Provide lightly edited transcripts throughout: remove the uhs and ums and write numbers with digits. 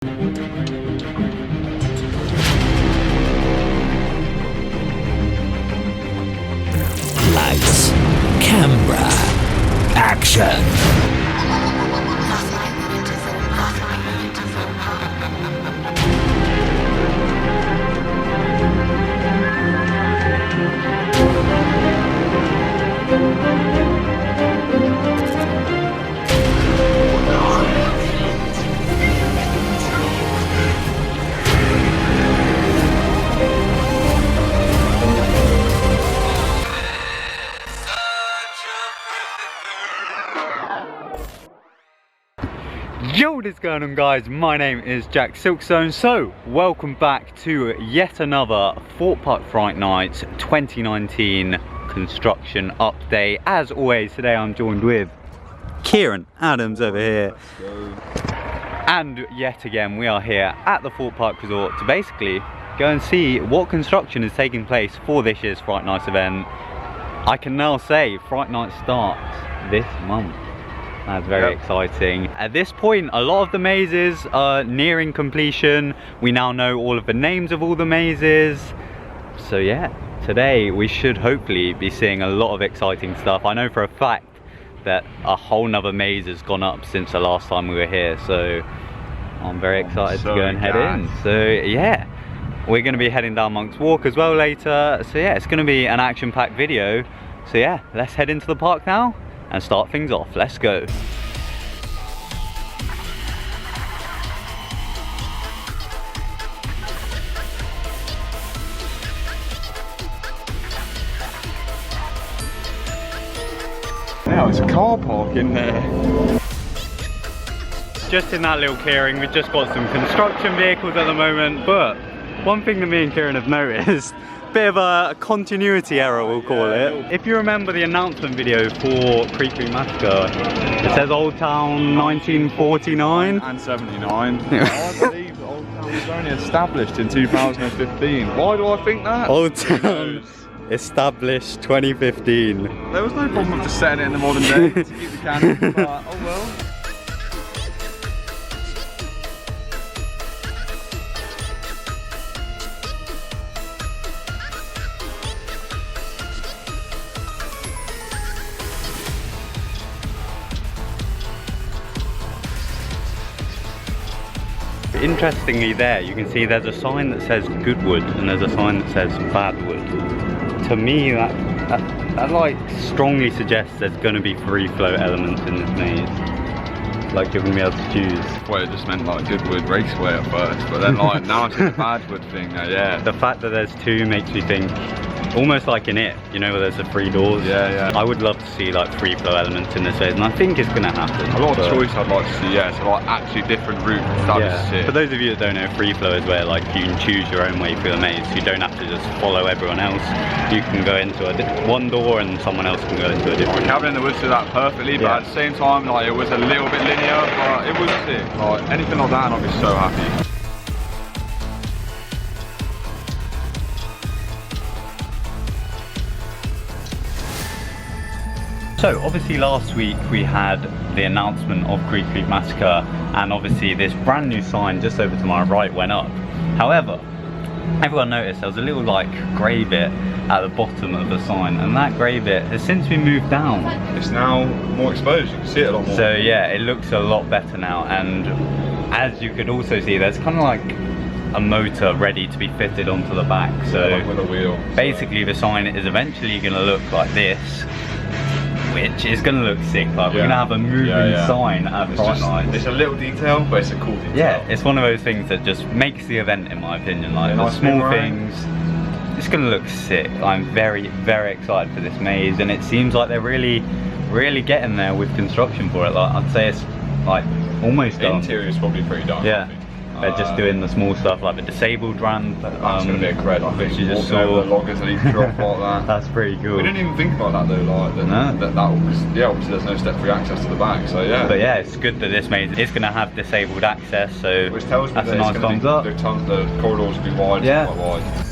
Lights, camera, action. Yo, what is going on, guys? My name is TheJackSilkstone. So, welcome back to yet another Thorpe Fright Nights 2019 construction update. As always, today I'm joined with Kieran Adams over here. And yet again, we are here at the Thorpe Park Resort to basically go and see what construction is taking place for this year's Fright Nights event. I can now say Fright Night starts this month. That's very exciting. At this point, a lot of the mazes are nearing completion. We now know all of the names of all the mazes. So yeah, today we should hopefully be seeing a lot of exciting stuff. I know for a fact that a whole nother maze has gone up since the last time we were here. So I'm very excited to go and head in. So yeah, we're going to be heading down Monk's Walk as well later. So yeah, it's going to be an action-packed video. So yeah, let's head into the park now and start things off. Let's go. Now it's a car park in there. Just in that little clearing, we've just got some construction vehicles at the moment, but one thing that me and Kieran have noticed, bit of a continuity error, we'll call it. If you remember the announcement video for Creepy Massacre, it says Old Town 1949 and 79. I believe the Old Town was only established in 2015. Why do I think that? Old Town established 2015. There was no problem with just setting it in the modern day to keep the canon, but oh well. Interestingly, there you can see there's a sign that says Goodwood and there's a sign that says Badwood. To me, that like strongly suggests there's going to be free flow elements in this maze. Like you're going to be able to choose. Well, it just meant like Goodwood Raceway at first, but then like now it's a Badwood thing. Yeah. The fact that there's two makes me think almost like in It, you know, where there's the three doors. Yeah. I would love to see like free flow elements in this maze, and I think it's going to happen. A lot of choice I'd like to see, yeah, so like actually different routes. Yeah. For those of you that don't know, free flow is where like you can choose your own way through the maze. You don't have to just follow everyone else. You can go into one door and someone else can go into a different. Cabin in the Woods did that perfectly, but at the same time, like it was a little bit linear, but it was sick. Like anything like that, I'd be so happy. So obviously last week we had the announcement of Creepy Massacre, and obviously this brand new sign just over to my right went up. However, everyone noticed there was a little like grey bit at the bottom of the sign, and that grey bit has since been moved down. It's now more exposed, you can see it a lot more. So yeah, it looks a lot better now, and as you could also see, there's kind of like a motor ready to be fitted onto the back. So like with a wheel. Basically the sign is eventually going to look like this, which is going to look sick. Like we're going to have a moving sign at Fright Nights. It's a little detail, but it's a cool detail. Yeah, it's one of those things that just makes the event, in my opinion. Like the small things, it's going to look sick. I'm very, very excited for this maze, and it seems like they're really, really getting there with construction for it. Like I'd say it's like almost done. The interior is probably pretty done. Yeah. They're just doing the small stuff like the disabled ramp. That's going to be a cred, I think. You just saw the loggers and you drop like that. That's pretty cool. We didn't even think about that though, like that obviously there's no step-free access to the back, so yeah. But yeah, it's good that this maze is going to have disabled access, so which tells me that's that a nice thumbs up. The corridors will be wide, quite wide.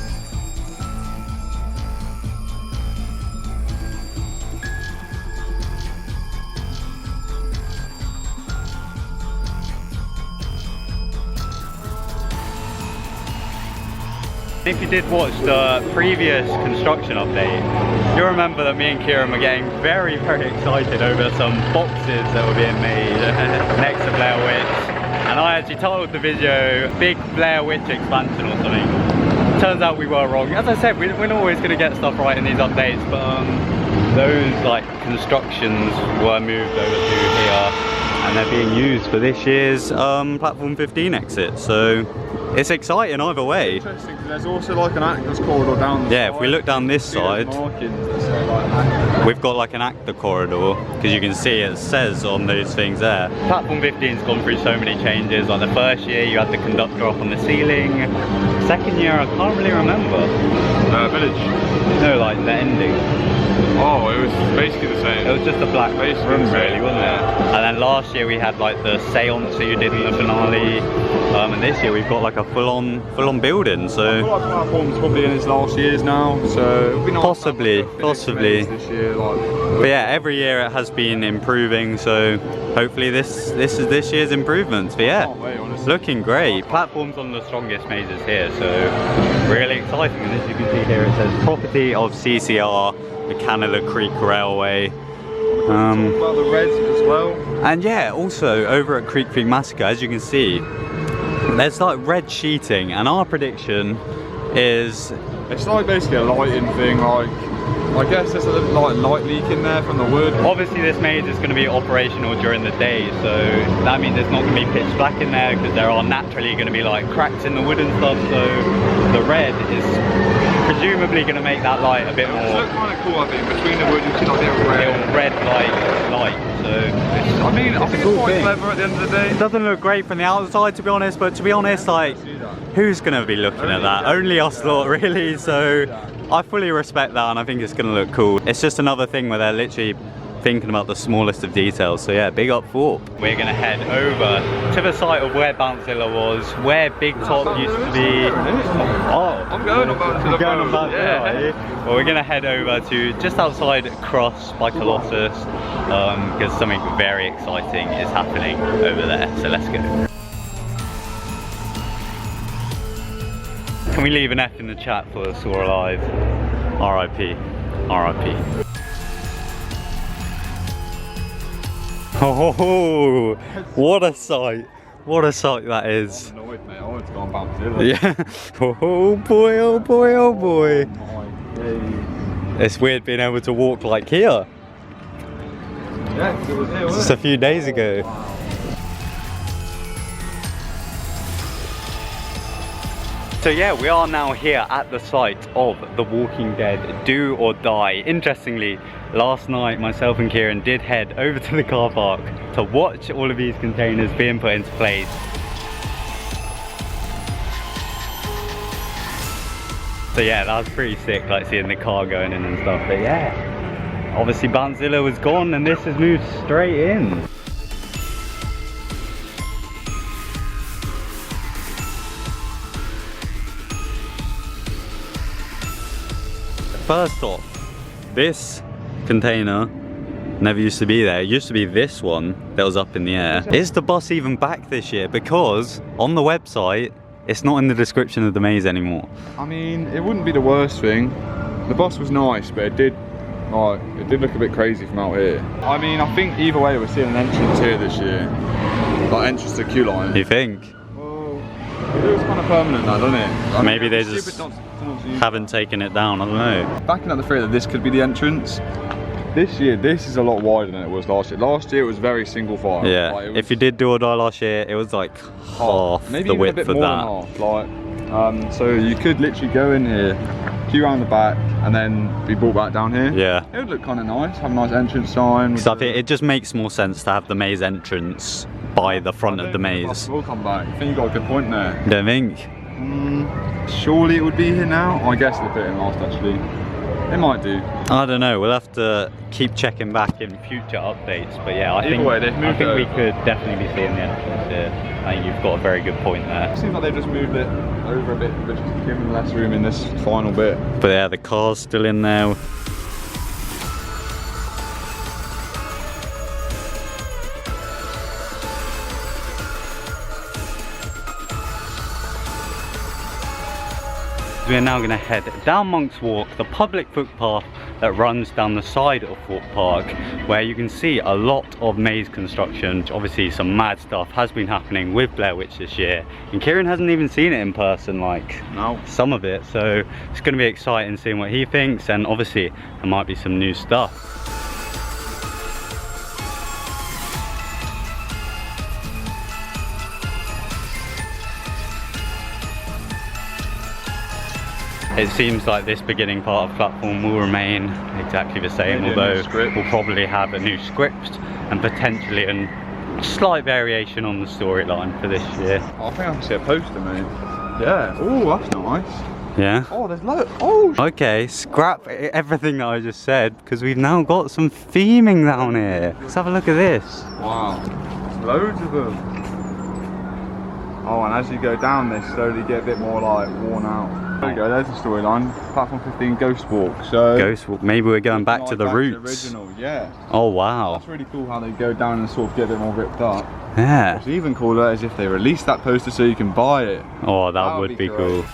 If you did watch the previous construction update, you'll remember that me and Kieran were getting very, very excited over some boxes that were being made next to Blair Witch. And I actually titled the video Big Blair Witch Expansion or something. Turns out we were wrong. As I said, we're not always going to get stuff right in these updates, but those like constructions were moved over to here and they're being used for this year's platform 15 exit. So it's exciting either way. Interesting, because there's also like an access corridor down the side. If we look down this side, we've got like an actor corridor, because you can see it says on those things there. Platform 15's gone through so many changes. Like the first year you had the conductor up on the ceiling. Second year I can't really remember. Village. No, like the ending. Oh, it was basically the same. It was just a black room really, wasn't it? And then last year we had like the seance that you did in the finale. And this year we've got like a full-on building. So I feel like the platform's probably in its last years now. So it'll be nice possibly. This year, like. But yeah, every year it has been improving. So hopefully this is this year's improvements. But yeah, looking great. Platform's on the strongest mazes here, so really exciting. And as you can see here, it says property of CCR, the Canada Creek Railway. Talk about the reds as well. And yeah, also over at Creek Creek Massacre, as you can see, there's like red sheeting, and our prediction is it's like basically a lighting thing. Like I guess there's a little like light leak in there from the wood. Obviously this maze is going to be operational during the day, so that means it's not going to be pitch black in there, because there are naturally going to be like cracks in the wood and stuff. So the red is presumably going to make that light a bit more. It looks kind of cool, I think. Between the wood you see like little red light. So I mean, I think it's quite clever at the end of the day. It doesn't look great from the outside, to be honest, but to be honest, like, who's going to be looking at that? Only us lot, really. So I fully respect that, and I think it's going to look cool. It's just another thing where they're literally thinking about the smallest of details. So yeah, big up Thorpe. We're going to head over to the site of where Bouncezilla was, where Big Top used to be. Oh, I'm going on Bouncezilla. Yeah. Well, we're going to head over to just outside Cross by Colossus, because something very exciting is happening over there. So let's go. Can we leave an F in the chat for us all alive? R.I.P. R.I.P. Oh, what a sight! What a sight that is! I'm annoyed, mate. I wanted to go on Bouncezilla. Yeah. Oh boy! Oh boy! Oh boy! It's weird being able to walk like here. Yeah, it was here, Just a few days ago. So yeah, we are now here at the site of The Walking Dead Do or Die. Interestingly, last night myself and Kieran did head over to the car park to watch all of these containers being put into place. So yeah, that was pretty sick, like seeing the car going in and stuff. But yeah, obviously Bouncezilla was gone and this has moved straight in. First off, this container never used to be there. It used to be this one that was up in the air. Is the bus even back this year? Because on the website, it's not in the description of the maze anymore. I mean, it wouldn't be the worst thing. The bus was nice, but it did look a bit crazy from out here. I mean, I think either way we're seeing an entrance here this year. Like entrance to queue line. You think? Well, it was kind of permanent now, doesn't it? I Maybe mean, they just haven't taken it down, I don't know. Backing up the theory that this could be the entrance. This year, this is a lot wider than it was last year. Last year it was very single file. Yeah, like, if you did Do or Die last year, it was like half maybe the even width a bit of more that. Than half. Like, so you could literally go in here, queue around the back, and then be brought back down here. Yeah. It would look kind of nice, have a nice entrance sign. So I think it just makes more sense to have the maze entrance by the front of the maze. We'll come back. I think you got a good point there. Don't think? Surely it would be here now. I guess they put it in last actually. It might do. I don't know, we'll have to keep checking back in future updates, but yeah, I think we could definitely be seeing the entrance here. I think you've got a very good point there. It seems like they've just moved it over a bit, but just giving less room in this final bit. But yeah, the car's still in there. because we're now going to head down Monk's Walk, the public footpath that runs down the side of Thorpe Park, where you can see a lot of maze construction. Obviously some mad stuff has been happening with Blair Witch this year, and Kieran hasn't even seen it in person, like some of it, so it's going to be exciting seeing what he thinks, and obviously there might be some new stuff. It seems like this beginning part of platform will remain exactly the same, although we'll probably have a new script and potentially a slight variation on the storyline for this year. I think I can see a poster, mate. Yeah. Oh, that's nice. Yeah? Oh, there's loads. Oh! Okay, scrap everything that I just said, because we've now got some theming down here. Let's have a look at this. Wow. There's loads of them. Oh, and as you go down, they slowly get a bit more like worn out. There we go, there's the storyline. Platform 15 Ghost Walk. So Ghost Walk, maybe we're going back to the roots. To the original, yeah. Oh wow. That's really cool how they go down and sort of get a bit more ripped up. Yeah. It's even cooler as if they released that poster so you can buy it. Oh, that would be cool.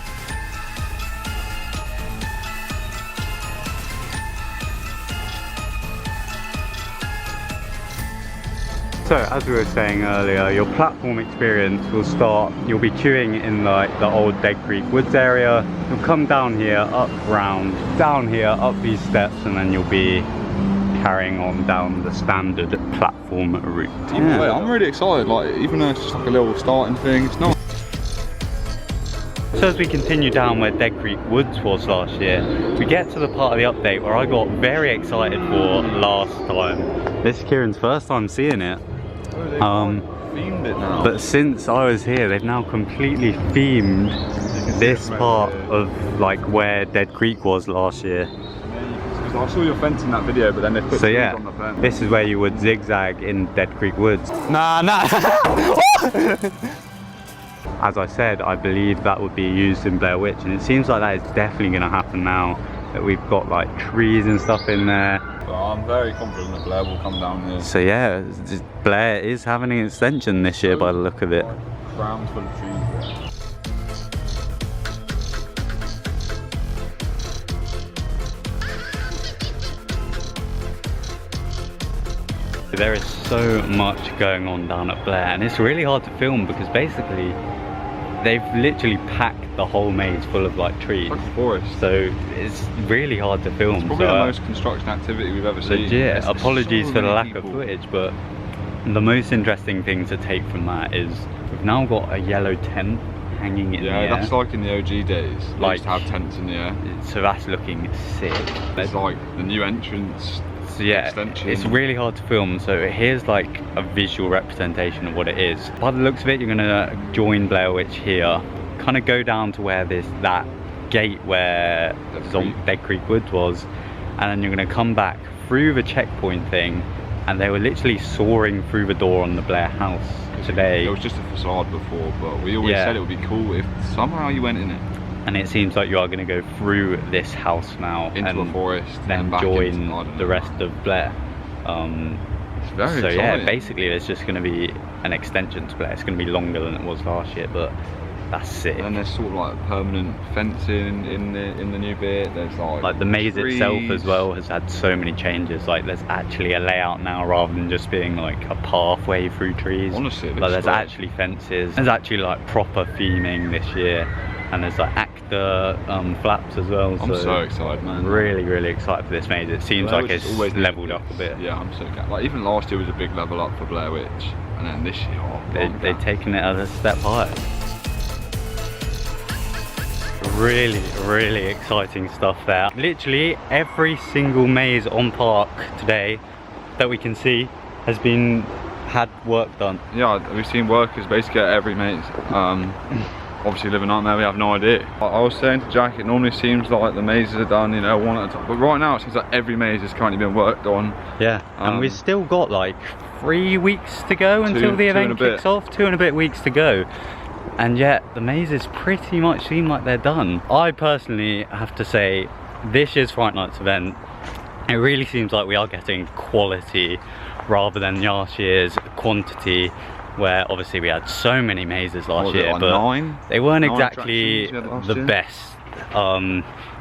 So, as we were saying earlier, your platform experience will start, you'll be queuing in like the old Dead Creek Woods area. You'll come down here, up round, down here, up these steps, and then you'll be carrying on down the standard platform route. Either way, I'm really excited, like, even though it's just like a little starting thing, it's not. So as we continue down where Dead Creek Woods was last year, we get to the part of the update where I got very excited for last time. This is Kieran's first time seeing it. Themed it now. But since I was here, they've now completely themed this part of like where Dead Creek was last year. I saw your fence in that video, but then they put trees on the fence. This is where you would zigzag in Dead Creek Woods. Nah. As I said, I believe that would be used in Blair Witch, and it seems like that is definitely going to happen now that we've got like trees and stuff in there. Well, I'm very confident that Blair will come down here. So yeah, Blair is having an extension this year by the look of it. Grounds full of trees there. There is so much going on down at Blair, and it's really hard to film because basically they've literally packed the whole maze full of like trees. It's like a forest. So it's really hard to film. It's probably the most construction activity we've ever seen. Legit. Apologies for the lack of footage, but the most interesting thing to take from that is we've now got a yellow tent hanging in the air. Yeah, that's like in the OG days. They used to have tents in the air. So that's looking sick. It's like the new entrance. So yeah, extension. It's really hard to film, so here's like a visual representation of what it is. By the looks of it, you're gonna join Blair Witch here, kind of go down to where that gate where Dead Creek Woods was, and then you're gonna come back through the checkpoint thing, and they were literally soaring through the door on the Blair house today. It was just a facade before, but we always said it would be cool if somehow you went in it. And it seems like you are going to go through this house now into a forest, then back join the rest of Blair. It's very exciting. Yeah, basically there's just going to be an extension to Blair. It's going to be longer than it was last year, but that's sick. And there's sort of like permanent fencing in the new bit. There's like the maze trees. itself as well has had so many changes. Like there's actually a layout now rather than just being like a pathway through trees. Honestly, like there's actually fences. There's actually like proper theming this year. And there's like actor flaps as well. I'm so excited, man. Really excited for this maze. It seems like it's always leveled up a bit. Yeah, I'm so excited. Like even last year was a big level up for Blair Witch, and then this year, they've taken it a step higher. Really exciting stuff there. Literally every single maze on park today that we can see has had work done. Yeah, we've seen workers basically at every maze. Obviously living out there, we have no idea. I was saying to Jack, it normally seems like the mazes are done, you know, one at a time. But right now it seems like every maze has currently been worked on. Yeah, and we've still got like 3 weeks to go until the event kicks off. 2 and a bit weeks to go. And yet the mazes pretty much seem like they're done. I personally have to say, this year's Fright Nights event, it really seems like we are getting quality rather than last year's quantity. where obviously we had so many mazes last year, like but 9? they weren't 9 exactly attractions the year? best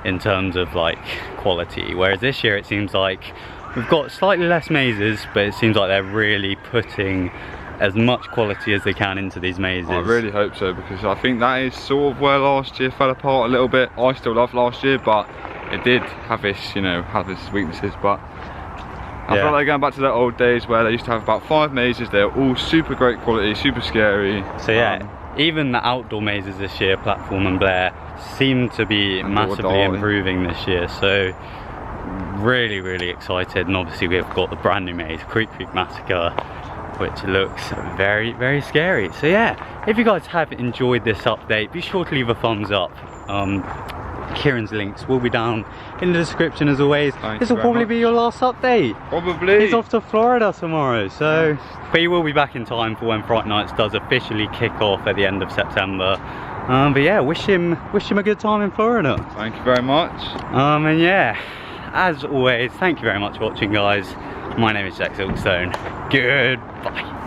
in terms of like quality, whereas this year it seems like we've got slightly less mazes, but it seems like they're really putting as much quality as they can into these mazes. I really hope so, because I think that is sort of where last year fell apart a little bit. I still love last year, but it did have its, you know, have its weaknesses. But I feel like going back to the old days where they used to have about 5 mazes. They're all super great quality, super scary. So yeah, even the outdoor mazes this year, Platform and Blair, seem to be massively improving this year. So really, really excited. And obviously we've got the brand new maze, Creek Massacre, which looks very, very scary. So yeah, if you guys have enjoyed this update, be sure to leave a thumbs up. Kieran's links will be down in the description as always. This will probably be your last update. Probably. He's off to Florida tomorrow, so but he will be back in time for when Fright Nights does officially kick off at the end of September. But yeah, wish him a good time in Florida. Thank you very much. And yeah, as always, thank you very much for watching, guys. My name is JackSilkstone. Goodbye.